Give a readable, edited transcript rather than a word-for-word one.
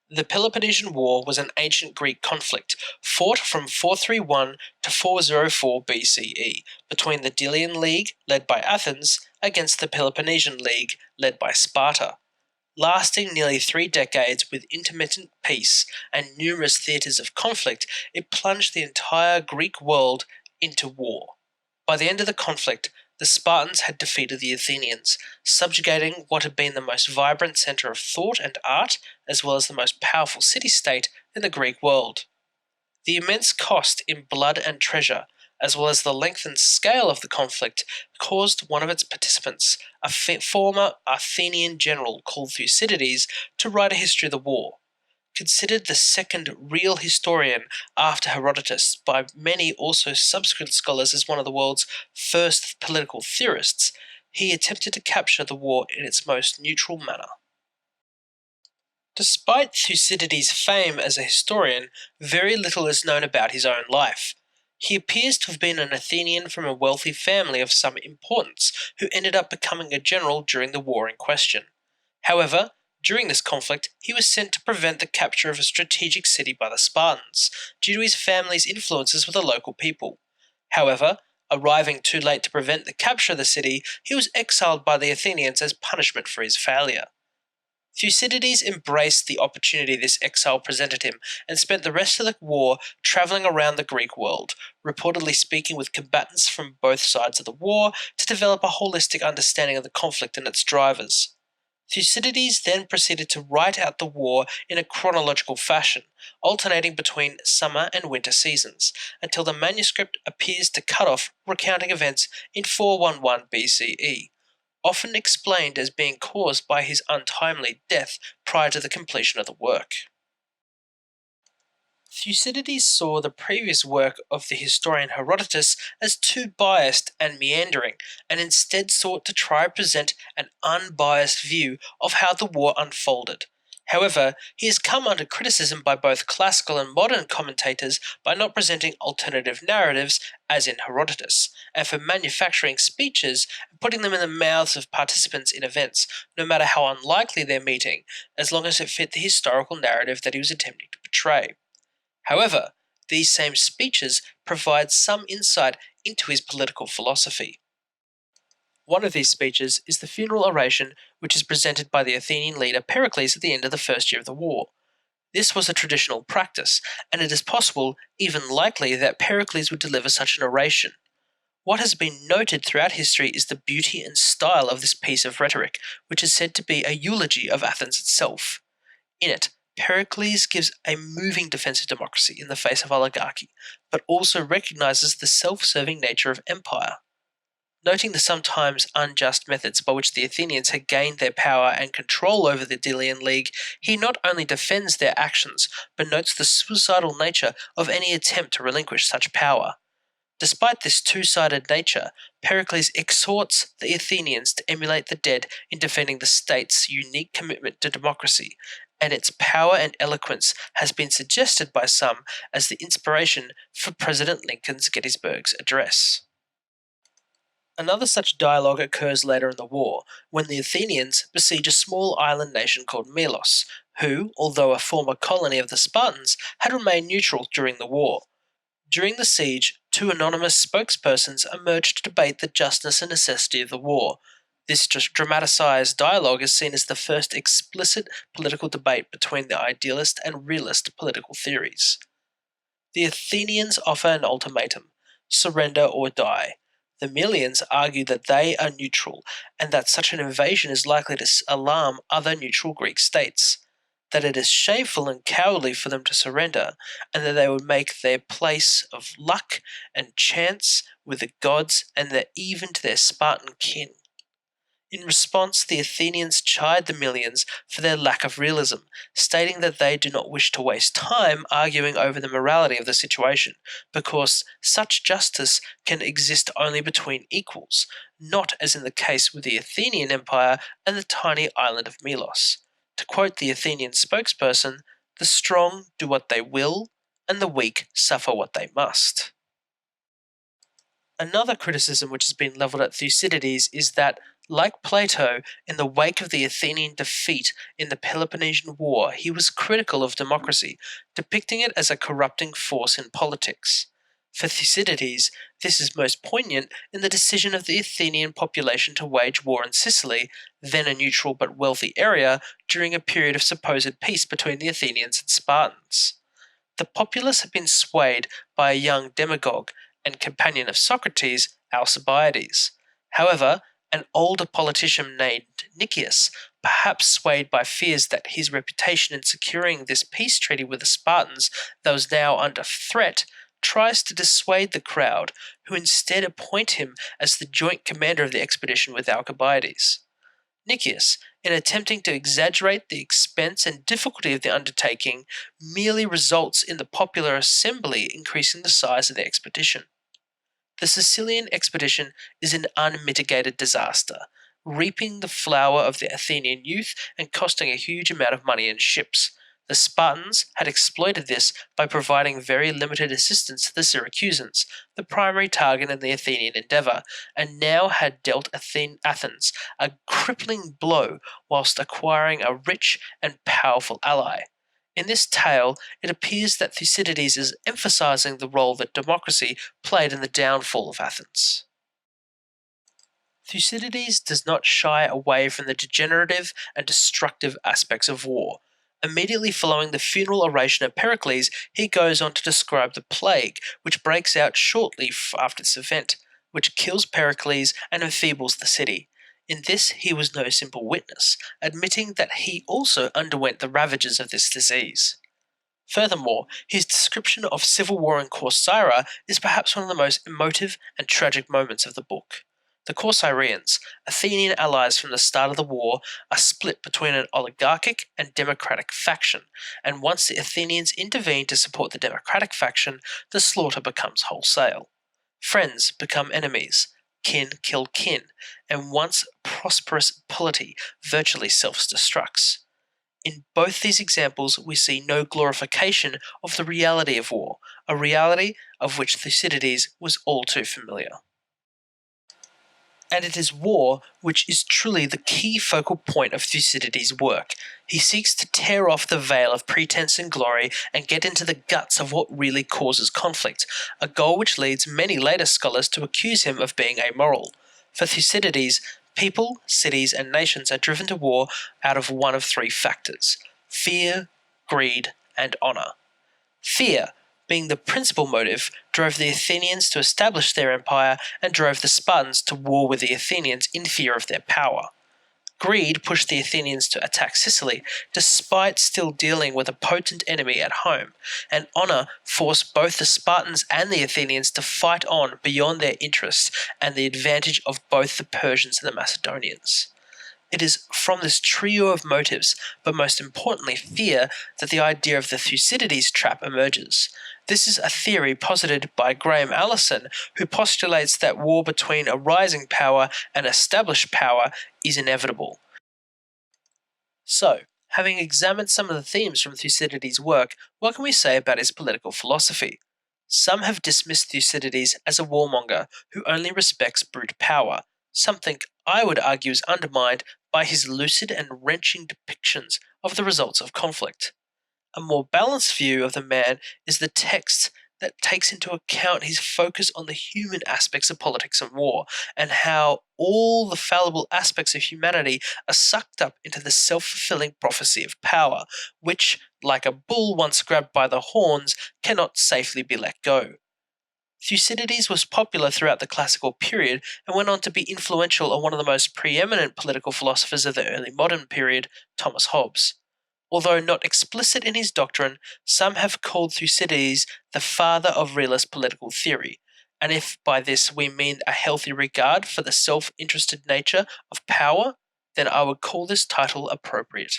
The Peloponnesian War was an ancient Greek conflict fought from 431 to 404 BCE between the Delian League, led by Athens, against the Peloponnesian League, led by Sparta. Lasting nearly 3 decades with intermittent peace and numerous theatres of conflict, it plunged the entire Greek world into war. By the end of the conflict, the Spartans had defeated the Athenians, subjugating what had been the most vibrant centre of thought and art, as well as the most powerful city-state in the Greek world. The immense cost in blood and treasure, as well as the length and scale of the conflict, caused one of its participants, a former Athenian general called Thucydides, to write a history of the war. Considered the second real historian after Herodotus by many also subsequent scholars as one of the world's first political theorists, he attempted to capture the war in its most neutral manner. Despite Thucydides' fame as a historian, very little is known about his own life. He appears to have been an Athenian from a wealthy family of some importance who ended up becoming a general during the war in question. However, during this conflict, he was sent to prevent the capture of a strategic city by the Spartans, due to his family's influences with the local people. However, arriving too late to prevent the capture of the city, he was exiled by the Athenians as punishment for his failure. Thucydides embraced the opportunity this exile presented him and spent the rest of the war travelling around the Greek world, reportedly speaking with combatants from both sides of the war to develop a holistic understanding of the conflict and its drivers. Thucydides then proceeded to write out the war in a chronological fashion, alternating between summer and winter seasons, until the manuscript appears to cut off recounting events in 411 BCE, often explained as being caused by his untimely death prior to the completion of the work. Thucydides saw the previous work of the historian Herodotus as too biased and meandering, and instead sought to try to present an unbiased view of how the war unfolded. However, he has come under criticism by both classical and modern commentators by not presenting alternative narratives, as in Herodotus, and for manufacturing speeches and putting them in the mouths of participants in events, no matter how unlikely their meeting, as long as it fit the historical narrative that he was attempting to portray. However, these same speeches provide some insight into his political philosophy. One of these speeches is the funeral oration, which is presented by the Athenian leader Pericles at the end of the first year of the war. This was a traditional practice, and it is possible, even likely, that Pericles would deliver such an oration. What has been noted throughout history is the beauty and style of this piece of rhetoric, which is said to be a eulogy of Athens itself. In it, Pericles gives a moving defense of democracy in the face of oligarchy, but also recognizes the self-serving nature of empire. Noting the sometimes unjust methods by which the Athenians had gained their power and control over the Delian League, he not only defends their actions, but notes the suicidal nature of any attempt to relinquish such power. Despite this two-sided nature, Pericles exhorts the Athenians to emulate the dead in defending the state's unique commitment to democracy, and its power and eloquence has been suggested by some as the inspiration for President Lincoln's Gettysburg Address. Another such dialogue occurs later in the war, when the Athenians besiege a small island nation called Melos, who, although a former colony of the Spartans, had remained neutral during the war. During the siege, two anonymous spokespersons emerged to debate the justness and necessity of the war. This dramaticized dialogue is seen as the first explicit political debate between the idealist and realist political theories. The Athenians offer an ultimatum: surrender or die. The Melians argue that they are neutral, and that such an invasion is likely to alarm other neutral Greek states, that it is shameful and cowardly for them to surrender, and that they would make their place of luck and chance with the gods and even to their Spartan kin. In response, the Athenians chide the Melians for their lack of realism, stating that they do not wish to waste time arguing over the morality of the situation, because such justice can exist only between equals, not as in the case with the Athenian Empire and the tiny island of Melos. To quote the Athenian spokesperson, "The strong do what they will, and the weak suffer what they must." Another criticism which has been levelled at Thucydides is that, Like Plato, in the wake of the Athenian defeat in the Peloponnesian War, he was critical of democracy, depicting it as a corrupting force in politics. For Thucydides, this is most poignant in the decision of the Athenian population to wage war in Sicily, then a neutral but wealthy area, during a period of supposed peace between the Athenians and Spartans. The populace had been swayed by a young demagogue and companion of Socrates, Alcibiades. However, an older politician named Nicias, perhaps swayed by fears that his reputation in securing this peace treaty with the Spartans that was now under threat, tries to dissuade the crowd, who instead appoint him as the joint commander of the expedition with Alcibiades. Nicias, in attempting to exaggerate the expense and difficulty of the undertaking, merely results in the popular assembly increasing the size of the expedition. The Sicilian expedition is an unmitigated disaster, reaping the flower of the Athenian youth and costing a huge amount of money in ships. The Spartans had exploited this by providing very limited assistance to the Syracusans, the primary target in the Athenian endeavour, and now had dealt Athens a crippling blow whilst acquiring a rich and powerful ally. In this tale, it appears that Thucydides is emphasizing the role that democracy played in the downfall of Athens. Thucydides does not shy away from the degenerative and destructive aspects of war. Immediately following the funeral oration of Pericles, he goes on to describe the plague, which breaks out shortly after this event, which kills Pericles and enfeebles the city. In this he was no simple witness, admitting that he also underwent the ravages of this disease. Furthermore, his description of civil war in Corcyra is perhaps one of the most emotive and tragic moments of the book. The Corcyraeans, Athenian allies from the start of the war, are split between an oligarchic and democratic faction, and once the Athenians intervene to support the democratic faction, the slaughter becomes wholesale. Friends become enemies, kin kill kin, and once prosperous polity virtually self-destructs. In both these examples, we see no glorification of the reality of war, a reality of which Thucydides was all too familiar. And it is war which is truly the key focal point of Thucydides' work. He seeks to tear off the veil of pretense and glory and get into the guts of what really causes conflict, a goal which leads many later scholars to accuse him of being amoral. For Thucydides, people, cities, and nations are driven to war out of one of three factors: fear, greed, and honour. Fear, being the principal motive, drove the Athenians to establish their empire and drove the Spartans to war with the Athenians in fear of their power. Greed pushed the Athenians to attack Sicily, despite still dealing with a potent enemy at home, and honour forced both the Spartans and the Athenians to fight on beyond their interests and the advantage of both the Persians and the Macedonians. It is from this trio of motives, but most importantly fear, that the idea of the Thucydides trap emerges. This is a theory posited by Graham Allison, who postulates that war between a rising power and established power is inevitable. So, having examined some of the themes from Thucydides' work, what can we say about his political philosophy? Some have dismissed Thucydides as a warmonger who only respects brute power, something I would argue is undermined by his lucid and wrenching depictions of the results of conflict. A more balanced view of the man is the text that takes into account his focus on the human aspects of politics and war, and how all the fallible aspects of humanity are sucked up into the self-fulfilling prophecy of power, which, like a bull once grabbed by the horns, cannot safely be let go. Thucydides was popular throughout the classical period and went on to be influential on one of the most preeminent political philosophers of the early modern period, Thomas Hobbes. Although not explicit in his doctrine, some have called Thucydides the father of realist political theory, and if by this we mean a healthy regard for the self-interested nature of power, then I would call this title appropriate.